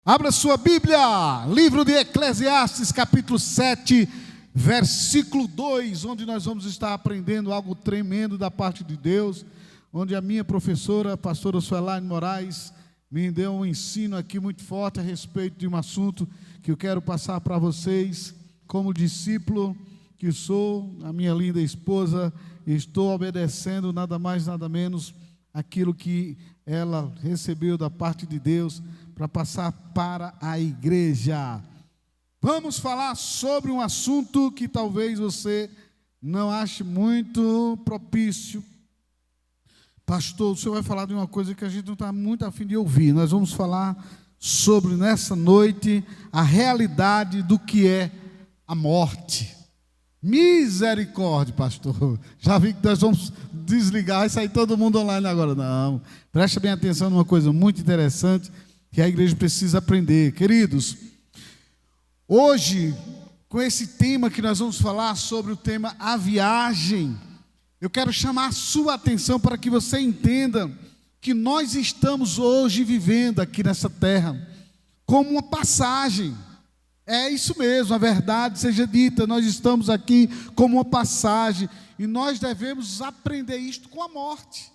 Abra sua Bíblia, livro de Eclesiastes, capítulo 7, versículo 2, onde nós vamos estar aprendendo algo tremendo da parte de Deus, onde a minha professora, a pastora Suelaine Moraes, me deu um ensino aqui muito forte a respeito de um assunto que eu quero passar para vocês, como discípulo que sou, a minha linda esposa, estou obedecendo nada mais, nada menos aquilo que ela recebeu da parte de Deus, para passar para a igreja. Vamos falar sobre um assunto que talvez você não ache muito propício. Pastor, o senhor vai falar de uma coisa que a gente não está muito a fim de ouvir. Nós vamos falar sobre, nessa noite, a realidade do que é a morte. Misericórdia, pastor. Já vi que nós vamos desligar e sair todo mundo online agora. Não, preste bem atenção numa coisa muito interessante que a igreja precisa aprender. Queridos, hoje, com esse tema que nós vamos falar sobre o tema a viagem, eu quero chamar a sua atenção para que você entenda que nós estamos hoje vivendo aqui nessa terra como uma passagem. É isso mesmo, a verdade seja dita, nós estamos aqui como uma passagem e nós devemos aprender isto com a morte.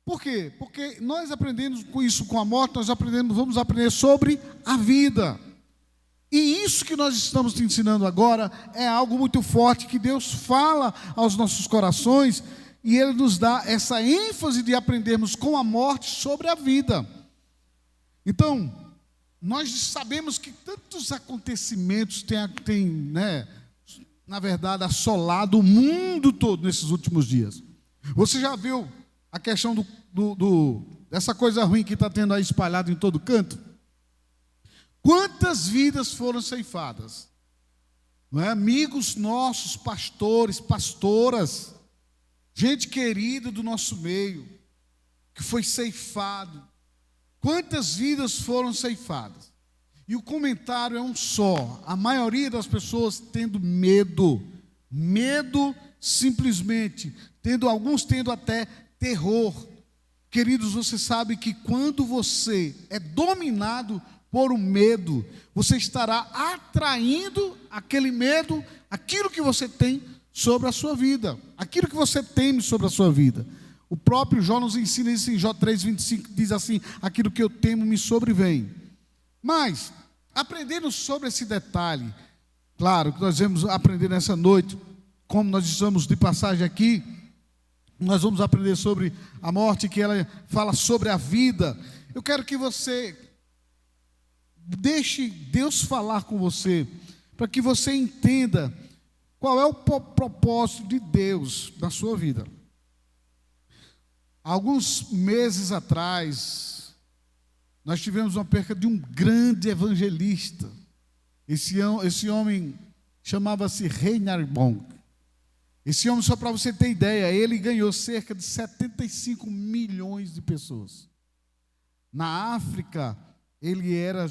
Por quê? Porque nós aprendemos com isso com a morte, vamos aprender sobre a vida. E isso que nós estamos te ensinando agora é algo muito forte que Deus fala aos nossos corações e Ele nos dá essa ênfase de aprendermos com a morte sobre a vida. Então, nós sabemos que tantos acontecimentos têm, na verdade, assolado o mundo todo nesses últimos dias. Você já viu a questão dessa coisa ruim que está tendo aí espalhada em todo canto? Quantas vidas foram ceifadas? Não é? Amigos nossos, pastores, pastoras, gente querida do nosso meio, que foi ceifado. Quantas vidas foram ceifadas? E o comentário é um só. A maioria das pessoas tendo medo simplesmente, alguns tendo até terror. Queridos, você sabe que quando você é dominado por um medo, você estará atraindo aquele medo, aquilo que você tem sobre a sua vida, aquilo que você teme sobre a sua vida. O próprio Jó nos ensina isso em Jó 3,25, diz assim: aquilo que eu temo me sobrevém. Mas, aprendendo sobre esse detalhe, claro que nós vamos aprender nessa noite, como nós estamos de passagem aqui, nós vamos aprender sobre a morte, que ela fala sobre a vida. Eu quero que você deixe Deus falar com você, para que você entenda qual é o propósito de Deus na sua vida. Alguns meses atrás, nós tivemos uma perca de um grande evangelista. Esse homem chamava-se Reinhard Bonk. Esse homem, só para você ter ideia, ele ganhou cerca de 75 milhões de pessoas. Na África, ele era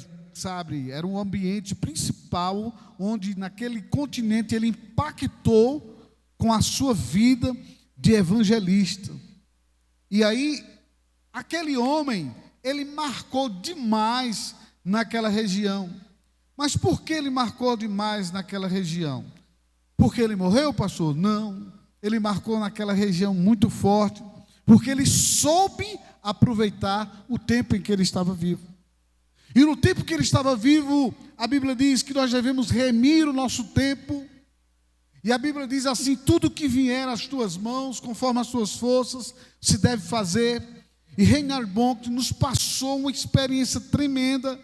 um ambiente principal, onde naquele continente ele impactou com a sua vida de evangelista. E aí, aquele homem, ele marcou demais naquela região. Mas por que ele marcou demais naquela região? Porque ele morreu, pastor? Não, ele marcou naquela região muito forte, porque ele soube aproveitar o tempo em que ele estava vivo. E no tempo que ele estava vivo, a Bíblia diz que nós devemos remir o nosso tempo, e a Bíblia diz assim: tudo que vier às tuas mãos, conforme as suas forças, se deve fazer. E Reinhard Bonk nos passou uma experiência tremenda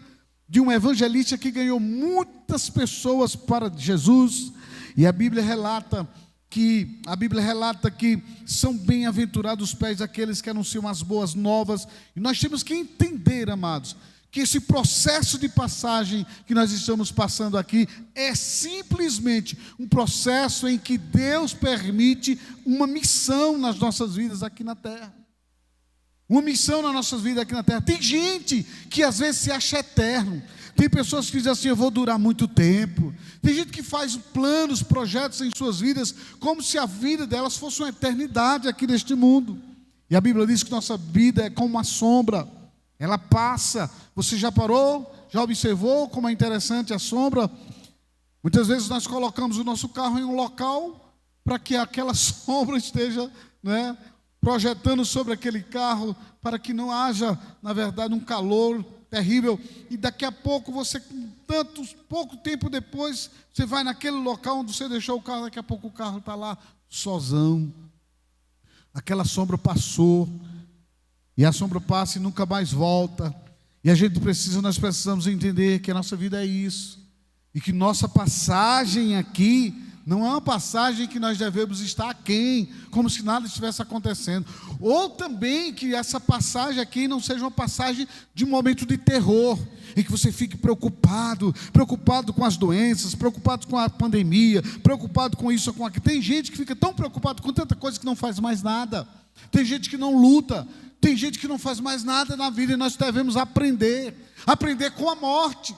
de um evangelista que ganhou muitas pessoas para Jesus. E a Bíblia relata que são bem-aventurados os pés daqueles que anunciam as boas novas. E nós temos que entender, amados, que esse processo de passagem que nós estamos passando aqui é simplesmente um processo em que Deus permite uma missão nas nossas vidas aqui na terra. Uma missão nas nossas vidas aqui na terra. Tem gente que às vezes se acha eterno. Tem pessoas que dizem assim: eu vou durar muito tempo. Tem gente que faz planos, projetos em suas vidas, como se a vida delas fosse uma eternidade aqui neste mundo. E a Bíblia diz que nossa vida é como uma sombra. ela passa. Você já parou? Já observou como é interessante a sombra? Muitas vezes nós colocamos o nosso carro em um local para que aquela sombra esteja, né, projetando sobre aquele carro, para que não haja, na verdade, um calor terrível. E daqui a pouco você, pouco tempo depois, você vai naquele local onde você deixou o carro, daqui a pouco o carro está lá, sozão. Aquela sombra passou, e a sombra passa e nunca mais volta. E nós precisamos entender que a nossa vida é isso, e que nossa passagem aqui não é uma passagem que nós devemos estar aquém, como se nada estivesse acontecendo. Ou também que essa passagem aqui não seja uma passagem de um momento de terror, em que você fique preocupado com as doenças, preocupado com a pandemia, preocupado com isso ou com aquilo. Tem gente que fica tão preocupado com tanta coisa que não faz mais nada. Tem gente que não luta, tem gente que não faz mais nada na vida, e nós devemos aprender com a morte.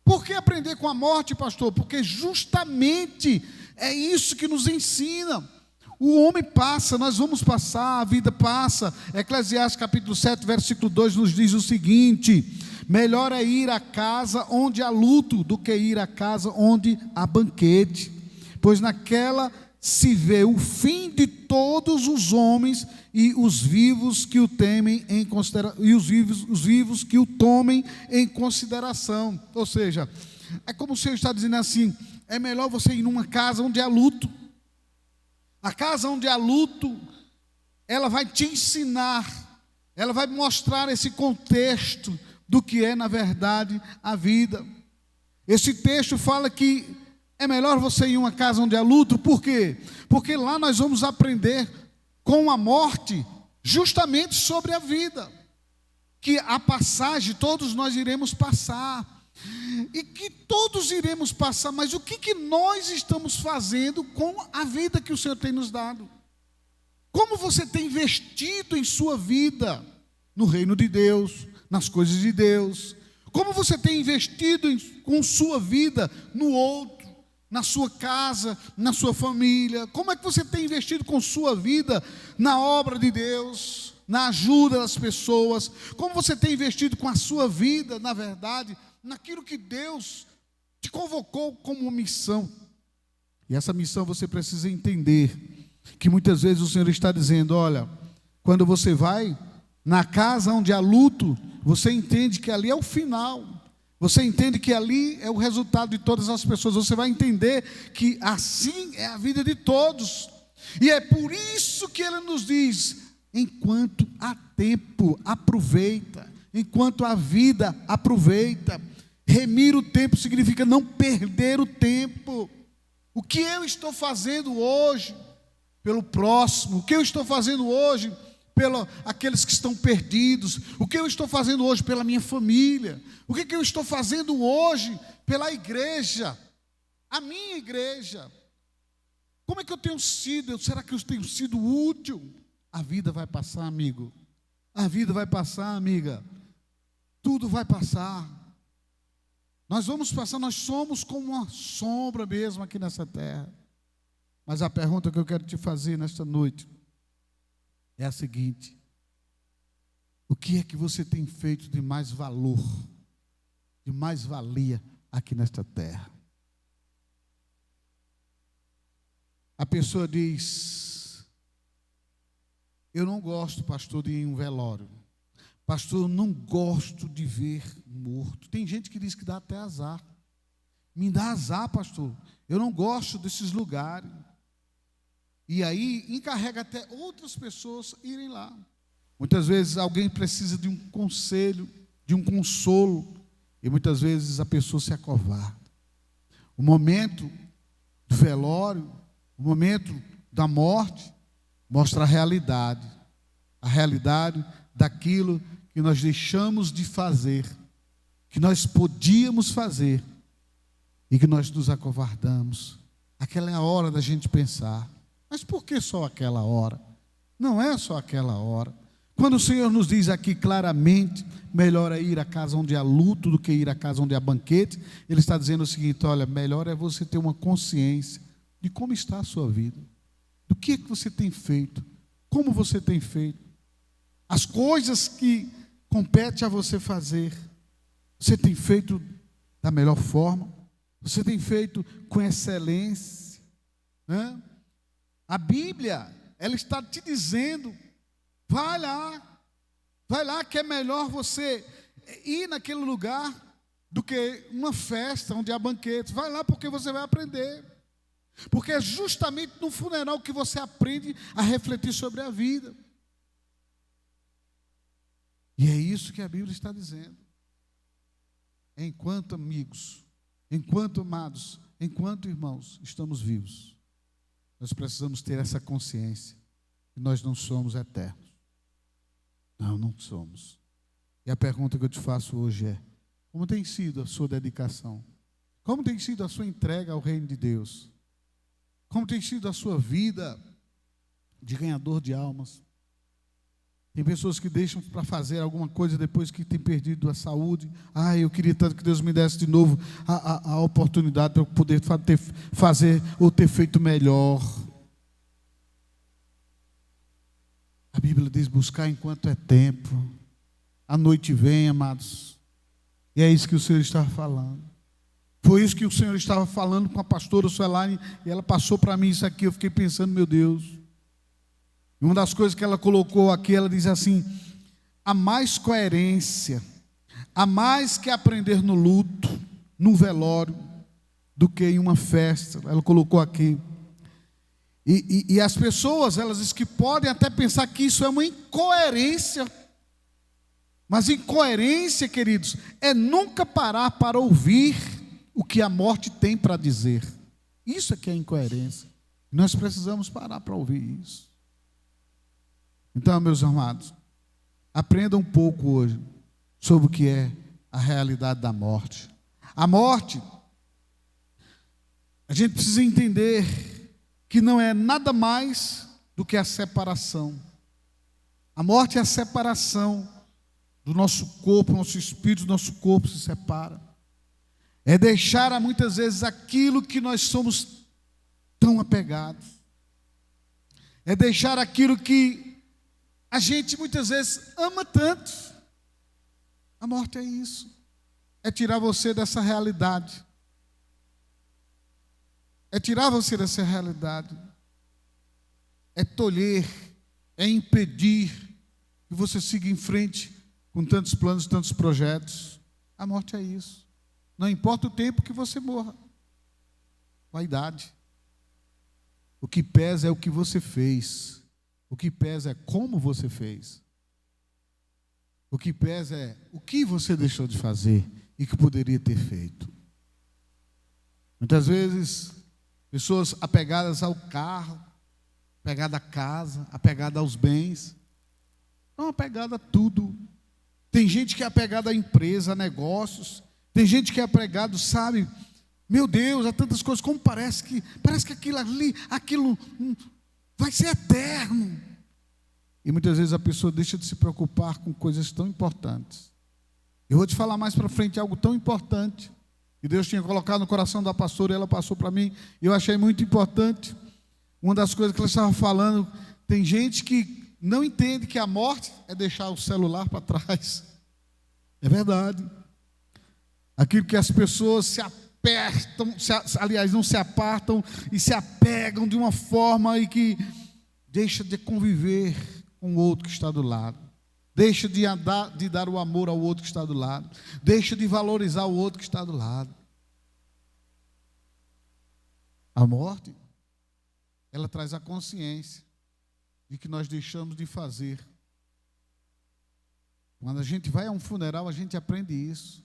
Por que aprender com a morte, pastor? Porque justamente é isso que nos ensina. O homem passa, nós vamos passar, a vida passa. Eclesiastes capítulo 7, versículo 2 nos diz o seguinte: melhor é ir à casa onde há luto do que ir à casa onde há banquete, pois naquela se vê o fim de todos os homens, e os vivos que o temem em consideração, e os vivos que o tomem em consideração. Ou seja, é como o Senhor está dizendo assim: é melhor você ir numa casa onde há luto. A casa onde há luto, ela vai te ensinar, ela vai mostrar esse contexto do que é, na verdade, a vida. Esse texto fala que é melhor você ir em uma casa onde há luto. Por quê? Porque lá nós vamos aprender com a morte justamente sobre a vida, que a passagem todos nós iremos passar, e que todos iremos passar, mas o que nós estamos fazendo com a vida que o Senhor tem nos dado? Como você tem investido em sua vida no reino de Deus, nas coisas de Deus? Como você tem investido com sua vida no outro, na sua casa, na sua família? Como é que você tem investido com sua vida na obra de Deus, na ajuda das pessoas? Como você tem investido com a sua vida, na verdade, naquilo que Deus te convocou como uma missão? E essa missão você precisa entender, que muitas vezes o Senhor está dizendo: olha, quando você vai na casa onde há luto, você entende que ali é o final, você entende que ali é o resultado de todas as pessoas, você vai entender que assim é a vida de todos. E é por isso que Ele nos diz: enquanto há tempo, aproveita. Enquanto há vida, aproveita. Remir o tempo significa não perder o tempo. O que eu estou fazendo hoje pelo próximo? O que eu estou fazendo hoje pelos aqueles que estão perdidos? O que eu estou fazendo hoje pela minha família? O que eu estou fazendo hoje pela igreja? A minha igreja. Como é que eu tenho sido? Será que eu tenho sido útil? A vida vai passar, amigo. A vida vai passar, amiga. Tudo vai passar. Nós vamos passar, nós somos como uma sombra mesmo aqui nessa terra. Mas a pergunta que eu quero te fazer nesta noite é a seguinte: o que é que você tem feito de mais valor, de mais valia aqui nesta terra? A pessoa diz: eu não gosto, pastor, de ir em um velório. Pastor, eu não gosto de ver morto. Tem gente que diz que dá até azar. Me dá azar, pastor. Eu não gosto desses lugares. E aí encarrega até outras pessoas irem lá. Muitas vezes alguém precisa de um conselho, de um consolo, e muitas vezes a pessoa se acovarda. O momento do velório, o momento da morte, mostra a realidade daquilo que nós deixamos de fazer, que nós podíamos fazer e que nós nos acovardamos. Aquela é a hora da gente pensar: mas por que só aquela hora? Não é só aquela hora. Quando o Senhor nos diz aqui claramente: melhor é ir à casa onde há luto do que ir à casa onde há banquete, Ele está dizendo o seguinte: olha, melhor é você ter uma consciência de como está a sua vida, do que você tem feito, como você tem feito, as coisas que compete a você fazer. Você tem feito da melhor forma? Você tem feito com excelência? Né? A Bíblia, ela está te dizendo, vai lá que é melhor você ir naquele lugar do que uma festa onde há banquetes. Vai lá porque você vai aprender. Porque é justamente no funeral que você aprende a refletir sobre a vida. E é isso que a Bíblia está dizendo. Enquanto amigos, enquanto amados, enquanto irmãos, estamos vivos, nós precisamos ter essa consciência que nós não somos eternos. Não somos. E a pergunta que eu te faço hoje é: como tem sido a sua dedicação? Como tem sido a sua entrega ao reino de Deus? Como tem sido a sua vida de ganhador de almas? Tem pessoas que deixam para fazer alguma coisa depois que tem perdido a saúde. Eu queria tanto que Deus me desse de novo a oportunidade para eu poder fazer ou ter feito melhor. A Bíblia diz: buscar enquanto é tempo. A noite vem, amados. E é isso que o Senhor estava falando. Foi isso que o Senhor estava falando com a pastora Suelaine, e ela passou para mim isso aqui. Eu fiquei pensando, meu Deus. E uma das coisas que ela colocou aqui, ela diz assim: há mais coerência, há mais que aprender no luto, no velório, do que em uma festa. Ela colocou aqui. E as pessoas, elas dizem que podem até pensar que isso é uma incoerência. Mas incoerência, queridos, é nunca parar para ouvir o que a morte tem para dizer. Isso é que é incoerência. Nós precisamos parar para ouvir isso. Então, meus amados, aprenda um pouco hoje sobre o que é a realidade da morte. A morte, a gente precisa entender que não é nada mais do que a separação. A morte é a separação do nosso corpo, nosso espírito, nosso corpo se separa. É deixar muitas vezes aquilo que nós somos tão apegados. É deixar aquilo que a gente muitas vezes ama tanto. A morte é isso. É tirar você dessa realidade. É tirar você dessa realidade. É tolher, é impedir que você siga em frente com tantos planos, tantos projetos. A morte é isso. Não importa o tempo que você morra. A idade. O que pesa é o que você fez. O que pesa é como você fez. O que pesa é o que você deixou de fazer e que poderia ter feito. Muitas vezes, pessoas apegadas ao carro, apegadas à casa, apegadas aos bens, não apegadas a tudo. Tem gente que é apegada à empresa, a negócios. Tem gente que é apegado, sabe? Meu Deus, há tantas coisas. Como parece que aquilo ali, aquilo vai ser eterno. E muitas vezes a pessoa deixa de se preocupar com coisas tão importantes. Eu vou te falar mais para frente algo tão importante que Deus tinha colocado no coração da pastora, e ela passou para mim, e eu achei muito importante. Uma das coisas que ela estava falando, tem gente que não entende que a morte é deixar o celular para trás. É verdade. Aquilo que as pessoas se apertam, aliás, não se apartam e se apegam de uma forma e que deixa de conviver com o outro que está do lado. Deixa de dar o amor ao outro que está do lado. Deixa de valorizar o outro que está do lado. A morte, ela traz a consciência de que nós deixamos de fazer. Quando a gente vai a um funeral, a gente aprende isso.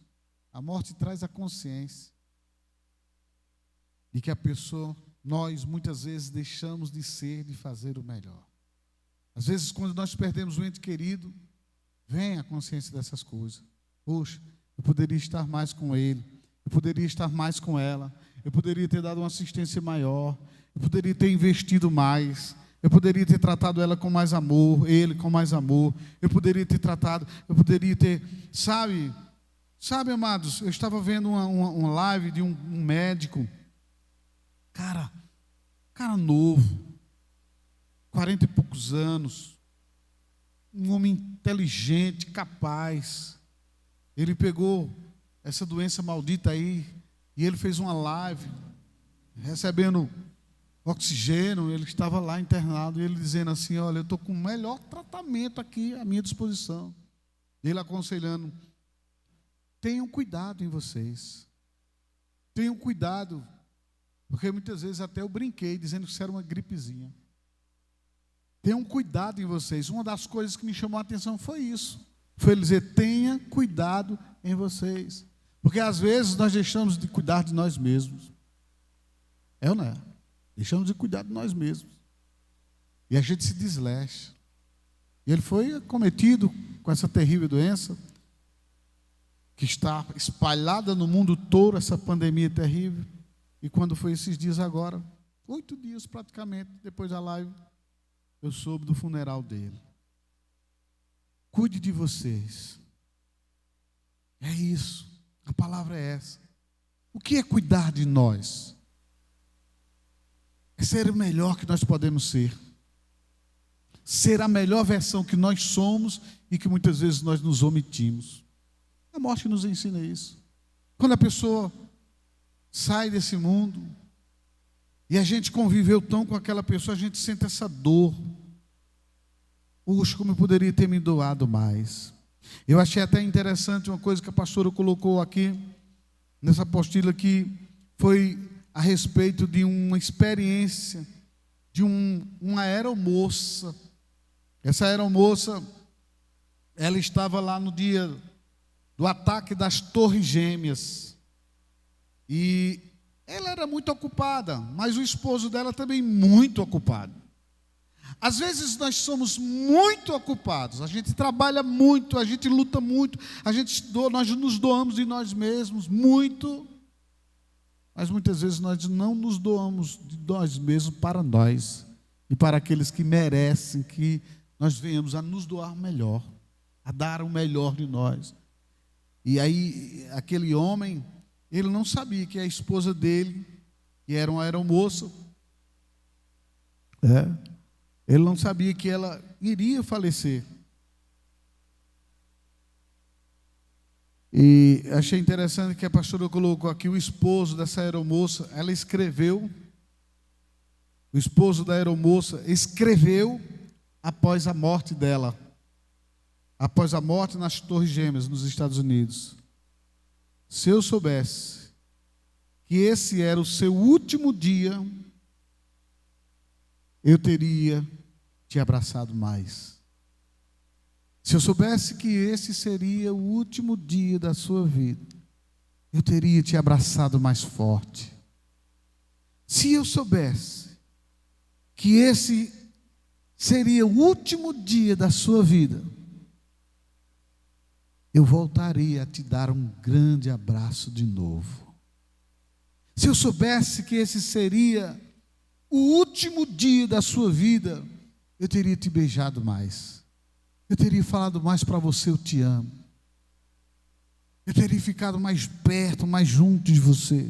A morte traz a consciência de que a pessoa, nós muitas vezes deixamos de ser, de fazer o melhor. Às vezes, quando nós perdemos um ente querido, vem a consciência dessas coisas. Poxa, eu poderia estar mais com ele, eu poderia estar mais com ela, eu poderia ter dado uma assistência maior, eu poderia ter investido mais, eu poderia ter tratado ela com mais amor, ele com mais amor, eu poderia ter, sabe, amados, eu estava vendo uma live de um médico, cara novo, 40 e poucos anos, um homem inteligente, capaz. Ele pegou essa doença maldita aí e ele fez uma live, recebendo oxigênio. Ele estava lá internado e ele dizendo assim: olha, eu estou com o melhor tratamento aqui à minha disposição. Ele aconselhando: tenham cuidado em vocês. Tenham cuidado, porque muitas vezes até eu brinquei dizendo que isso era uma gripezinha. Tenham cuidado em vocês. Uma das coisas que me chamou a atenção foi isso. Foi ele dizer: tenha cuidado em vocês. Porque às vezes nós deixamos de cuidar de nós mesmos. É ou não é? Deixamos de cuidar de nós mesmos. E a gente se desleixa. E ele foi acometido com essa terrível doença, que está espalhada no mundo todo, essa pandemia terrível. E quando foi esses dias agora, 8 dias praticamente, depois da live, eu soube do funeral dele. Cuide de vocês. É isso. A palavra é essa. O que é cuidar de nós? É ser o melhor que nós podemos ser. Ser a melhor versão que nós somos e que muitas vezes nós nos omitimos. A morte nos ensina isso. Quando a pessoa sai desse mundo e a gente conviveu tão com aquela pessoa, a gente sente essa dor. Puxa, como eu poderia ter me doado mais. Eu achei até interessante uma coisa que a pastora colocou aqui, nessa apostila, que foi a respeito de uma experiência de uma aeromoça. Essa aeromoça, ela estava lá no dia do ataque das Torres Gêmeas. E ela era muito ocupada, mas o esposo dela também muito ocupado. Às vezes nós somos muito ocupados, a gente trabalha muito, a gente luta muito, nós nos doamos de nós mesmos muito, mas muitas vezes nós não nos doamos de nós mesmos para nós e para aqueles que merecem que nós venhamos a nos doar melhor, a dar o melhor de nós. E aí aquele homem, ele não sabia que a esposa dele, que era uma aeromoça, ele não sabia que ela iria falecer. E achei interessante que a pastora colocou aqui o esposo dessa aeromoça. Ela escreveu, o esposo da aeromoça escreveu após a morte dela, após a morte nas Torres Gêmeas, nos Estados Unidos: se eu soubesse que esse era o seu último dia, eu teria te abraçado mais. Se eu soubesse que esse seria o último dia da sua vida, eu teria te abraçado mais forte. Se eu soubesse que esse seria o último dia da sua vida, eu voltaria a te dar um grande abraço de novo. Se eu soubesse que esse seria o último dia da sua vida, eu teria te beijado mais. Eu teria falado mais para você: eu te amo. Eu teria ficado mais perto, mais junto de você.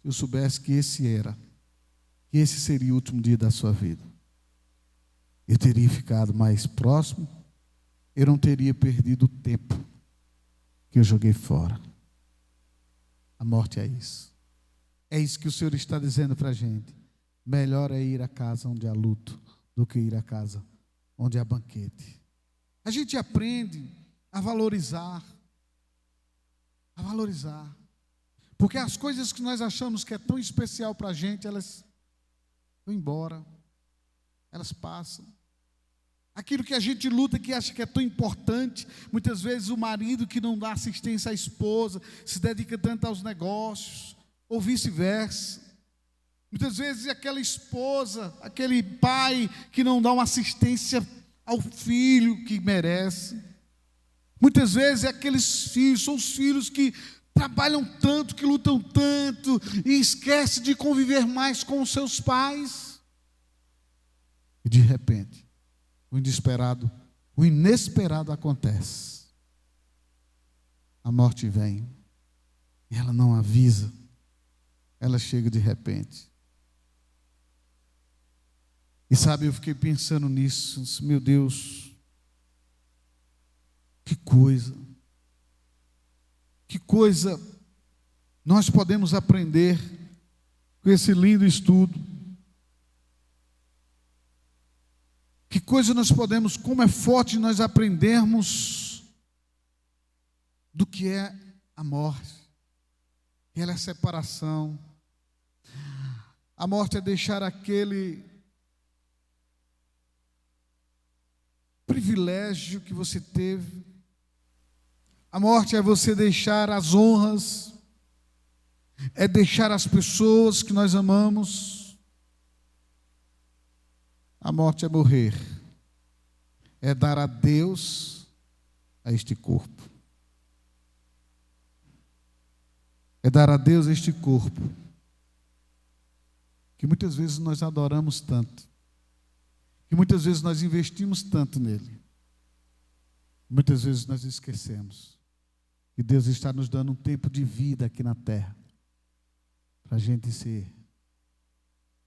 Se eu soubesse que esse seria o último dia da sua vida, eu teria ficado mais próximo. Eu não teria perdido o tempo que eu joguei fora. A morte é isso. É isso que o Senhor está dizendo para a gente. Melhor é ir à casa onde há luto do que ir à casa onde há banquete. A gente aprende a valorizar. Porque as coisas que nós achamos que é tão especial para a gente, elas vão embora. Elas passam. Aquilo que a gente luta, que acha que é tão importante, muitas vezes o marido que não dá assistência à esposa, se dedica tanto aos negócios, ou vice-versa. Muitas vezes aquela esposa, aquele pai que não dá uma assistência ao filho que merece. Muitas vezes aqueles filhos, são os filhos que trabalham tanto, que lutam tanto, e esquecem de conviver mais com os seus pais. E de repente, o inesperado acontece. A morte vem, e ela não avisa, ela chega de repente. E sabe, eu fiquei pensando nisso, meu Deus, Que coisa nós podemos aprender com esse lindo estudo. Que coisa nós podemos, como é forte nós aprendermos do que é a morte. Ela é a separação. A morte é deixar aquele privilégio que você teve. A morte é você deixar as honras, é deixar as pessoas que nós amamos. A morte é morrer, é dar adeus a este corpo. É dar adeus a este corpo, que muitas vezes nós adoramos tanto, que muitas vezes nós investimos tanto nele, muitas vezes nós esquecemos que Deus está nos dando um tempo de vida aqui na terra, para a gente ser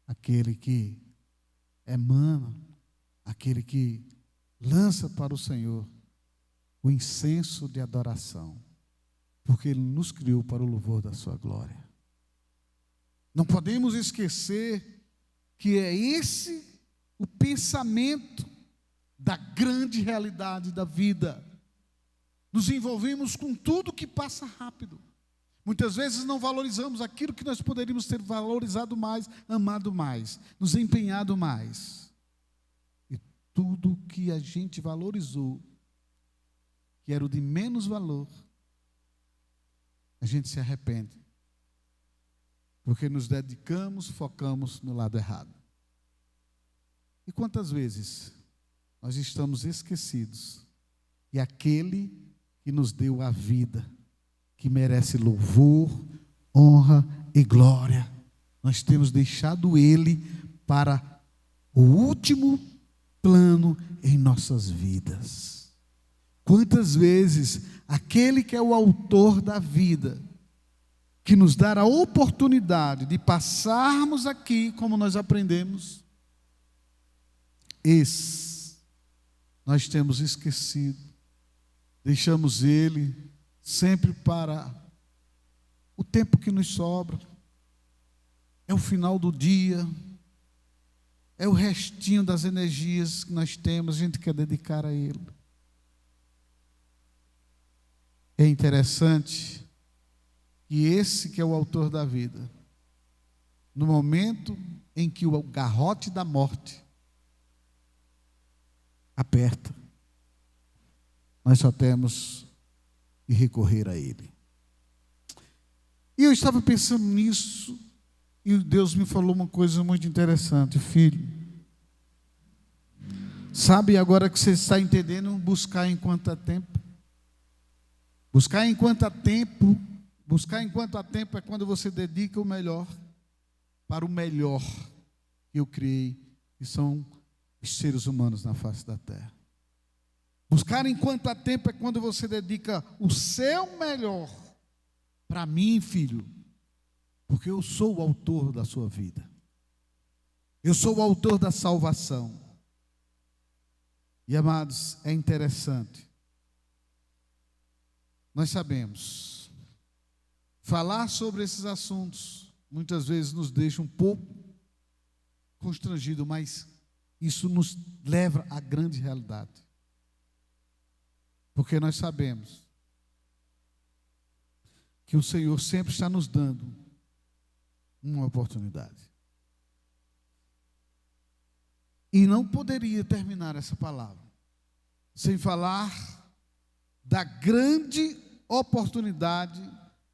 aquele que emana, aquele que lança para o Senhor o incenso de adoração, porque Ele nos criou para o louvor da sua glória. Não podemos esquecer que é esse o pensamento da grande realidade da vida. Nos envolvemos com tudo que passa rápido. Muitas vezes não valorizamos aquilo que nós poderíamos ter valorizado mais, amado mais, nos empenhado mais. E tudo que a gente valorizou, que era o de menos valor, a gente se arrepende. Porque nos dedicamos, focamos no lado errado. E quantas vezes nós estamos esquecidos que aquele que nos deu a vida, que merece louvor, honra e glória, nós temos deixado Ele para o último plano em nossas vidas. Quantas vezes aquele que é o autor da vida, que nos dá a oportunidade de passarmos aqui, como nós aprendemos, nós temos esquecido, deixamos Ele sempre para o tempo que nos sobra, é o final do dia, é o restinho das energias que nós temos, a gente quer dedicar a Ele. É interessante que esse que é o autor da vida, no momento em que o garrote da morte aperta, nós só temos que recorrer a Ele. E eu estava pensando nisso, e Deus me falou uma coisa muito interessante: filho, sabe agora que você está entendendo, buscar enquanto há tempo? Buscar enquanto há tempo é quando você dedica o melhor para o melhor que eu criei, que são os seres humanos na face da terra. Buscar enquanto há tempo é quando você dedica o seu melhor para mim, filho, porque eu sou o autor da sua vida. Eu sou o autor da salvação. E amados, é interessante. Nós sabemos, falar sobre esses assuntos muitas vezes nos deixa um pouco constrangido, mas isso nos leva à grande realidade. Porque nós sabemos que o Senhor sempre está nos dando uma oportunidade. E não poderia terminar essa palavra sem falar da grande oportunidade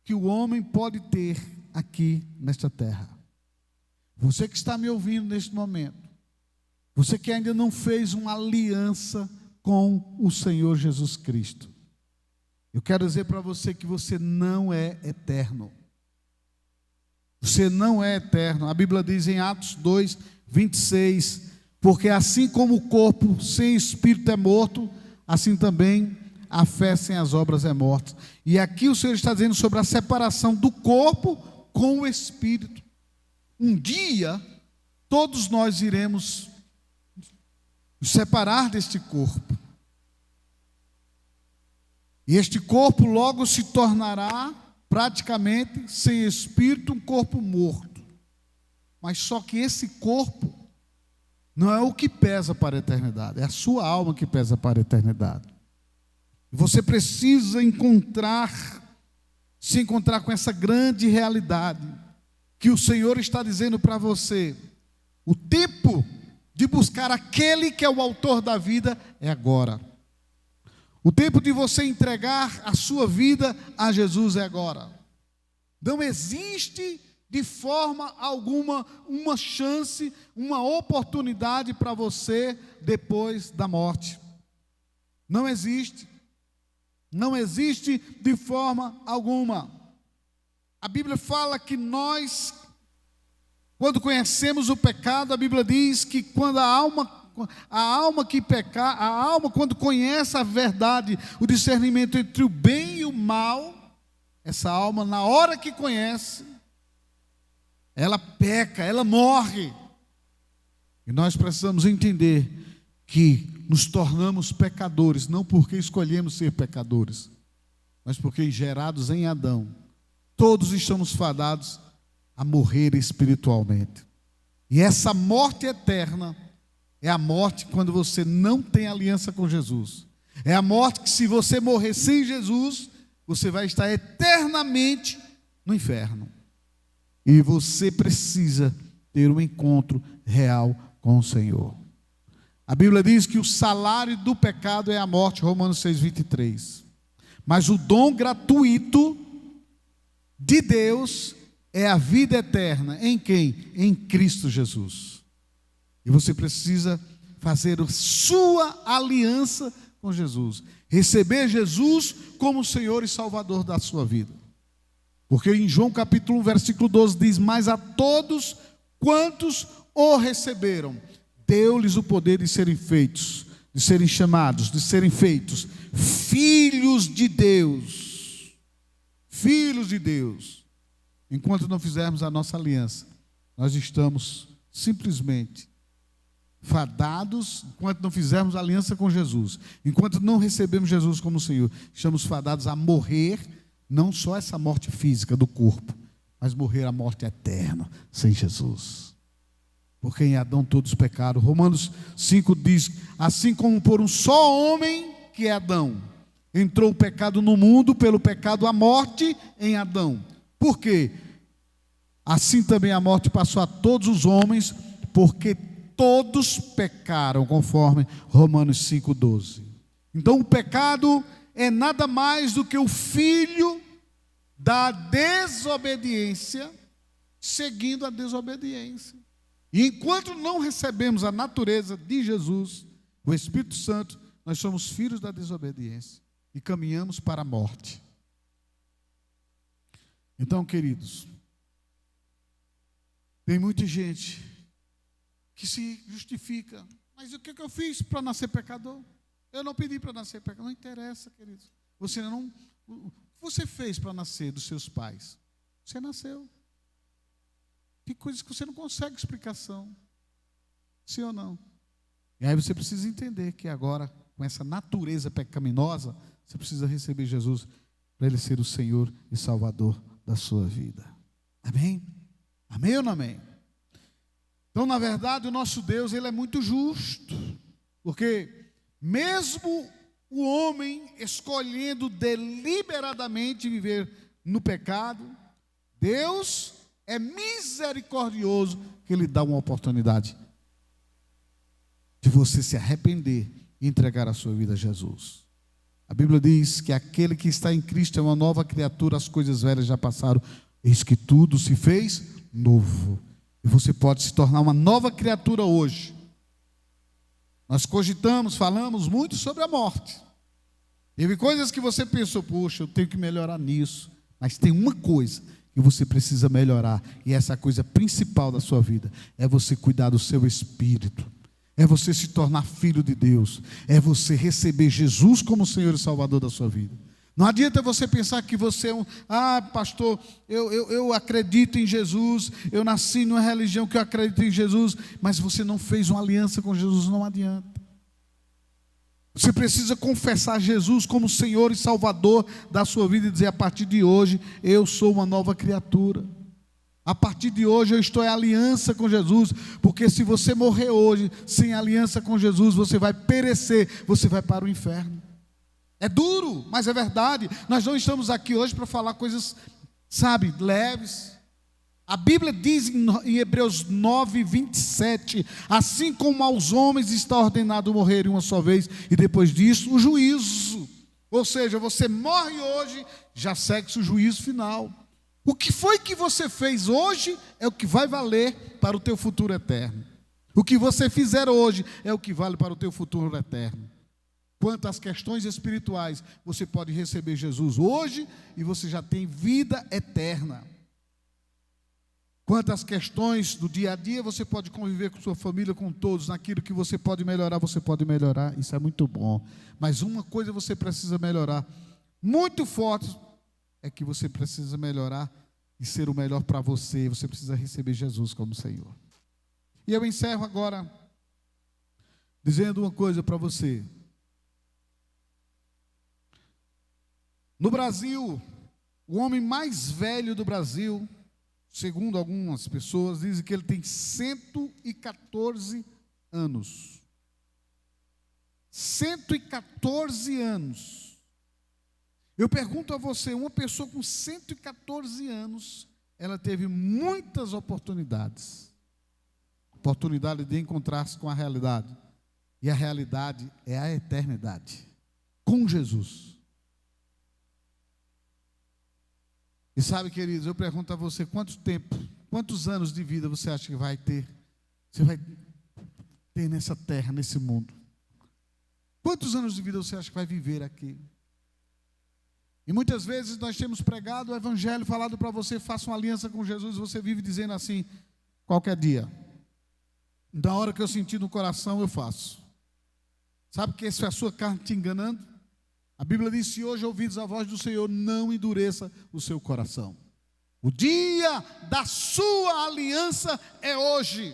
que o homem pode ter aqui nesta terra. Você que está me ouvindo neste momento, você que ainda não fez uma aliança com o Senhor Jesus Cristo, eu quero dizer para você que você não é eterno. Você não é eterno. A Bíblia diz em Atos 2, 26, porque assim como o corpo sem espírito é morto, assim também a fé sem as obras é morta. E aqui o Senhor está dizendo sobre a separação do corpo com o espírito. Um dia, todos nós iremos nos separar deste corpo. E este corpo logo se tornará praticamente sem espírito, um corpo morto. Mas só que esse corpo não é o que pesa para a eternidade, é a sua alma que pesa para a eternidade. Você precisa se encontrar com essa grande realidade, que o Senhor está dizendo para você: o tempo de buscar aquele que é o autor da vida é agora. O tempo de você entregar a sua vida a Jesus é agora. Não existe de forma alguma uma chance, uma oportunidade para você depois da morte. Não existe. Não existe de forma alguma. A Bíblia fala que nós, quando conhecemos o pecado, a Bíblia diz que quando a alma que pecar, a alma quando conhece a verdade, o discernimento entre o bem e o mal, essa alma, na hora que conhece, ela peca, ela morre. E nós precisamos entender que nos tornamos pecadores, não porque escolhemos ser pecadores, mas porque gerados em Adão, todos estamos fadados a morrer espiritualmente. E essa morte eterna é a morte quando você não tem aliança com Jesus. É a morte que, se você morrer sem Jesus, você vai estar eternamente no inferno. E você precisa ter um encontro real com o Senhor. A Bíblia diz que o salário do pecado é a morte, Romanos 6:23. Mas o dom gratuito de Deus é a vida eterna. Em quem? Em Cristo Jesus. E você precisa fazer a sua aliança com Jesus. Receber Jesus como Senhor e Salvador da sua vida. Porque em João capítulo 1, versículo 12 diz: mas a todos quantos o receberam, deu-lhes o poder de serem feitos, de serem chamados, de serem feitos filhos de Deus. Filhos de Deus. Enquanto não fizermos a nossa aliança, nós estamos simplesmente fadados. Enquanto não fizermos aliança com Jesus, enquanto não recebemos Jesus como Senhor, estamos fadados a morrer, não só essa morte física do corpo, mas morrer a morte eterna sem Jesus. Porque em Adão todos pecaram. Romanos 5 diz: assim como por um só homem, que é Adão, entrou o pecado no mundo, pelo pecado a morte em Adão. Por quê? Assim também a morte passou a todos os homens, porque todos pecaram, conforme Romanos 5:12. Então o pecado é nada mais do que o filho da desobediência, seguindo a desobediência. E enquanto não recebemos a natureza de Jesus, o Espírito Santo, nós somos filhos da desobediência e caminhamos para a morte. Então, queridos, tem muita gente que se justifica: mas o que eu fiz para nascer pecador? Eu não pedi para nascer pecador. Não interessa, queridos. O que você fez para nascer dos seus pais? Você nasceu. Tem coisas que você não consegue explicação. Sim ou não? E aí você precisa entender que agora, com essa natureza pecaminosa, você precisa receber Jesus para Ele ser o Senhor e Salvador da sua vida. Amém? Amém ou não amém? Então, na verdade, o nosso Deus, Ele é muito justo. Porque mesmo o homem escolhendo deliberadamente viver no pecado, Deus é misericordioso, que Ele dá uma oportunidade de você se arrepender e entregar a sua vida a Jesus. A Bíblia diz que aquele que está em Cristo é uma nova criatura, as coisas velhas já passaram, eis que tudo se fez novo. E você pode se tornar uma nova criatura hoje. Nós cogitamos, falamos muito sobre a morte. Teve coisas que você pensou: poxa, eu tenho que melhorar nisso. Mas tem uma coisa que você precisa melhorar, e essa coisa principal da sua vida é você cuidar do seu espírito, é você se tornar filho de Deus, é você receber Jesus como Senhor e Salvador da sua vida. Não adianta você pensar que você é pastor, eu acredito em Jesus, eu nasci numa religião que eu acredito em Jesus, mas você não fez uma aliança com Jesus. Não adianta. Você precisa confessar Jesus como Senhor e Salvador da sua vida e dizer: a partir de hoje eu sou uma nova criatura. A partir de hoje eu estou em aliança com Jesus, porque se você morrer hoje sem aliança com Jesus, você vai perecer, você vai para o inferno. É duro, mas é verdade. Nós não estamos aqui hoje para falar coisas, sabe, leves. A Bíblia diz em Hebreus 9, 27, assim como aos homens está ordenado morrer uma só vez, e depois disso o juízo. Ou seja, você morre hoje, já segue-se o juízo final. O que foi que você fez hoje é o que vai valer para o teu futuro eterno. O que você fizer hoje é o que vale para o teu futuro eterno. Quanto às questões espirituais, você pode receber Jesus hoje e você já tem vida eterna. Quanto às questões do dia a dia, você pode conviver com sua família, com todos. Naquilo que você pode melhorar, você pode melhorar. Isso é muito bom. Mas uma coisa você precisa melhorar, muito forte, é que você precisa melhorar e ser o melhor para você. Você precisa receber Jesus como Senhor. E eu encerro agora dizendo uma coisa para você. No Brasil, o homem mais velho do Brasil, segundo algumas pessoas, dizem que ele tem 114 anos. 114 anos. Eu pergunto a você, uma pessoa com 114 anos, ela teve muitas oportunidades. Oportunidade de encontrar-se com a realidade. E a realidade é a eternidade. Com Jesus. E sabe, queridos, eu pergunto a você, quantos anos de vida você acha que vai ter? Você vai ter nessa terra, nesse mundo? Quantos anos de vida você acha que vai viver aqui? E muitas vezes nós temos pregado o evangelho, falado para você: faça uma aliança com Jesus, e você vive dizendo assim: qualquer dia, da hora que eu sentir no coração eu faço. Sabe que isso é a sua carne te enganando? A Bíblia diz: se hoje ouvides a voz do Senhor, não endureça o seu coração. O dia da sua aliança é hoje.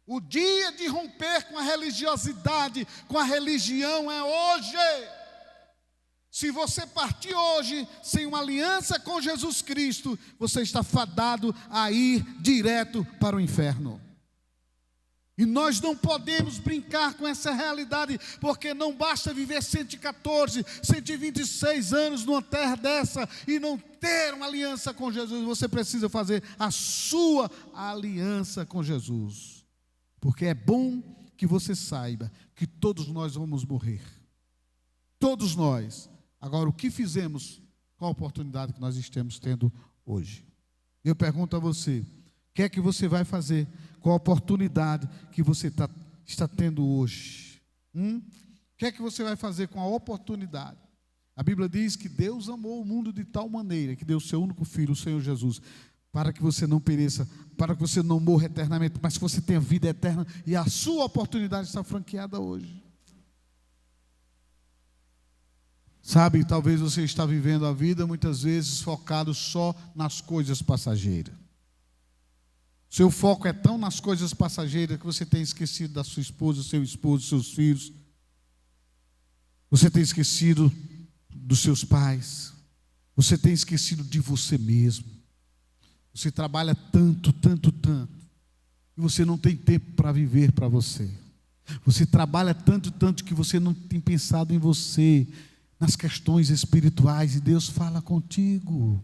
O dia de romper com a religiosidade, com a religião, é hoje. Se você partir hoje sem uma aliança com Jesus Cristo, você está fadado a ir direto para o inferno. E nós não podemos brincar com essa realidade, porque não basta viver 114, 126 anos numa terra dessa e não ter uma aliança com Jesus. Você precisa fazer a sua aliança com Jesus, porque é bom que você saiba que todos nós vamos morrer. Todos nós. Agora, o que fizemos com a oportunidade que nós estamos tendo hoje? Eu pergunto a você, o que é que você vai fazer com a oportunidade que você está tendo hoje? O que é que você vai fazer com a oportunidade? A Bíblia diz que Deus amou o mundo de tal maneira que deu o seu único Filho, o Senhor Jesus, para que você não pereça, para que você não morra eternamente, mas que você tenha vida eterna, e a sua oportunidade está franqueada hoje. Sabe, talvez você está vivendo a vida muitas vezes focado só nas coisas passageiras. Seu foco é tão nas coisas passageiras que você tem esquecido da sua esposa, seu esposo, seus filhos. Você tem esquecido dos seus pais. Você tem esquecido de você mesmo. Você trabalha tanto, e você não tem tempo para viver para você. Você trabalha tanto que você não tem pensado em você, nas questões espirituais, e Deus fala contigo.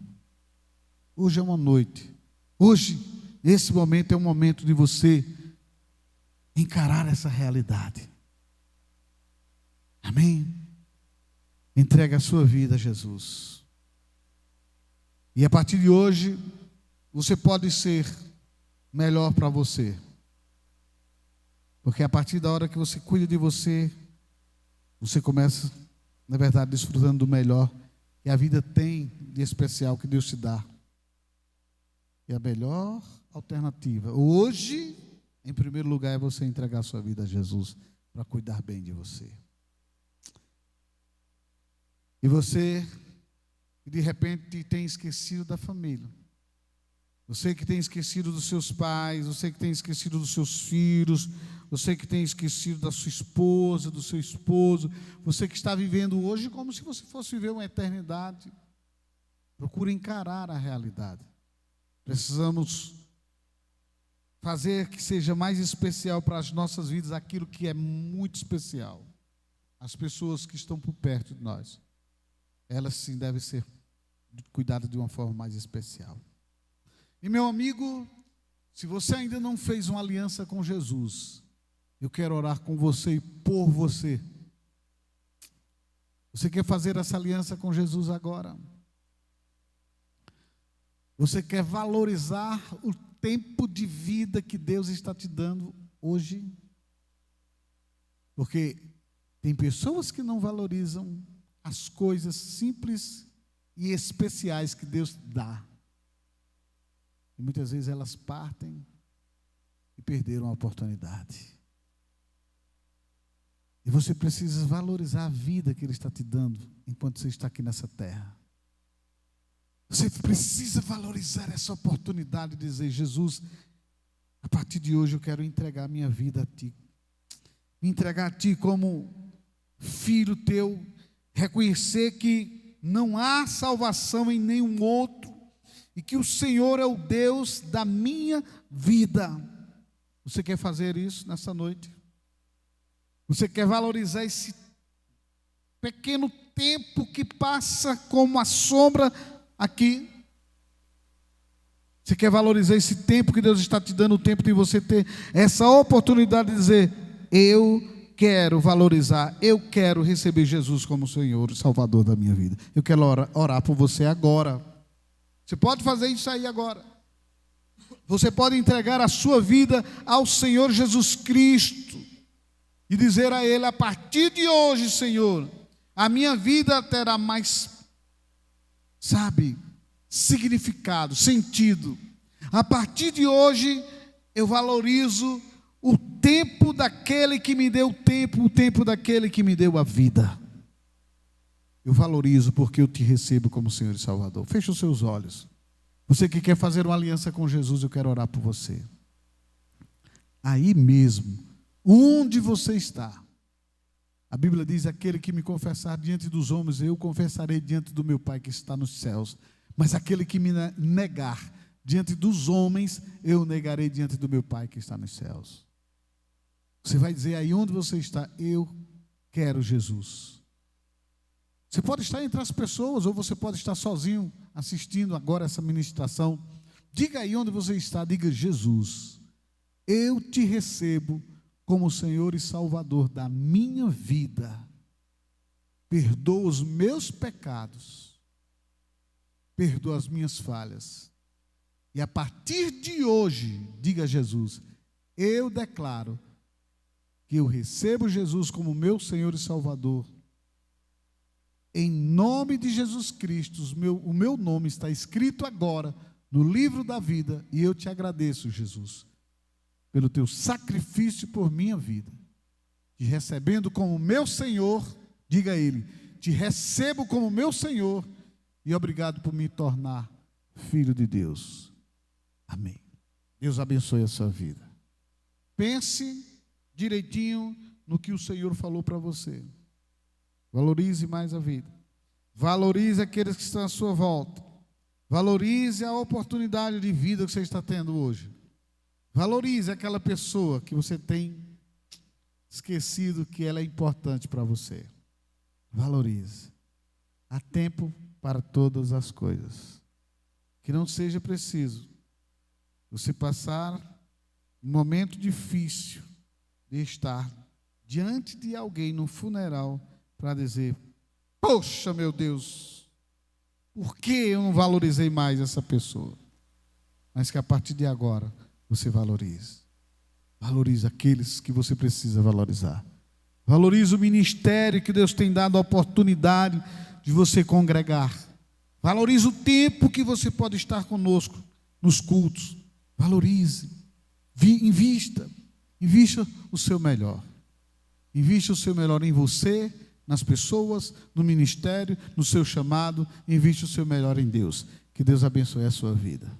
Hoje é uma noite. Hoje, esse momento é um momento de você encarar essa realidade. Amém? Entrega a sua vida a Jesus. E a partir de hoje, você pode ser melhor para você. Porque a partir da hora que você cuida de você, você começa, na verdade, desfrutando do melhor que a vida tem de especial que Deus te dá. E a melhor alternativa hoje, em primeiro lugar, é você entregar a sua vida a Jesus para cuidar bem de você. E você, de repente, tem esquecido da família. Você que tem esquecido dos seus pais, você que tem esquecido dos seus filhos, você que tem esquecido da sua esposa, do seu esposo, você que está vivendo hoje como se você fosse viver uma eternidade. Procure encarar a realidade. Precisamos fazer que seja mais especial para as nossas vidas aquilo que é muito especial. As pessoas que estão por perto de nós, elas sim devem ser cuidadas de uma forma mais especial. E meu amigo, se você ainda não fez uma aliança com Jesus, eu quero orar com você e por você. Você quer fazer essa aliança com Jesus agora? Você quer valorizar o tempo de vida que Deus está te dando hoje? Porque tem pessoas que não valorizam as coisas simples e especiais que Deus dá. E muitas vezes elas partem e perderam a oportunidade. E você precisa valorizar a vida que Ele está te dando enquanto você está aqui nessa terra. Você precisa valorizar essa oportunidade de dizer: Jesus, a partir de hoje eu quero entregar a minha vida a Ti. Me entregar a Ti como filho Teu. Reconhecer que não há salvação em nenhum outro. E que o Senhor é o Deus da minha vida. Você quer fazer isso nessa noite? Você quer valorizar esse pequeno tempo que passa como a sombra aqui? Você quer valorizar esse tempo que Deus está te dando, o tempo de você ter essa oportunidade de dizer: eu quero valorizar, eu quero receber Jesus como Senhor e Salvador da minha vida. Eu quero orar por você agora. Você pode fazer isso aí agora. Você pode entregar a sua vida ao Senhor Jesus Cristo e dizer a Ele: a partir de hoje, Senhor, a minha vida terá mais, significado, sentido. A partir de hoje, eu valorizo o tempo daquele que me deu o tempo daquele que me deu a vida. Eu valorizo porque eu te recebo como Senhor e Salvador. Feche os seus olhos. Você que quer fazer uma aliança com Jesus, eu quero orar por você. Aí mesmo, onde você está. A Bíblia diz: aquele que me confessar diante dos homens, eu confessarei diante do meu Pai que está nos céus. Mas aquele que me negar diante dos homens, eu negarei diante do meu Pai que está nos céus. Você vai dizer aí onde você está: eu quero Jesus. Você pode estar entre as pessoas, ou você pode estar sozinho assistindo agora essa ministração. Diga aí onde você está, diga: Jesus, eu te recebo como Senhor e Salvador da minha vida. Perdoa os meus pecados, perdoa as minhas falhas. E a partir de hoje, diga: Jesus, eu declaro que eu recebo Jesus como meu Senhor e Salvador. Em nome de Jesus Cristo, o meu nome está escrito agora no livro da vida, e eu te agradeço, Jesus, pelo teu sacrifício por minha vida. Te recebendo como meu Senhor, diga a Ele: te recebo como meu Senhor, e obrigado por me tornar filho de Deus. Amém. Deus abençoe a sua vida. Pense direitinho no que o Senhor falou para você. Valorize mais a vida. Valorize aqueles que estão à sua volta. Valorize a oportunidade de vida que você está tendo hoje. Valorize aquela pessoa que você tem esquecido que ela é importante para você. Valorize. Há tempo para todas as coisas. Que não seja preciso você passar um momento difícil de estar diante de alguém no funeral para dizer: poxa, meu Deus, por que eu não valorizei mais essa pessoa? Mas que a partir de agora você valorize. Valorize aqueles que você precisa valorizar. Valorize o ministério que Deus tem dado a oportunidade de você congregar. Valorize o tempo que você pode estar conosco nos cultos. Valorize. Invista o seu melhor. Invista o seu melhor em você, nas pessoas, no ministério, no seu chamado. Invista o seu melhor em Deus. Que Deus abençoe a sua vida.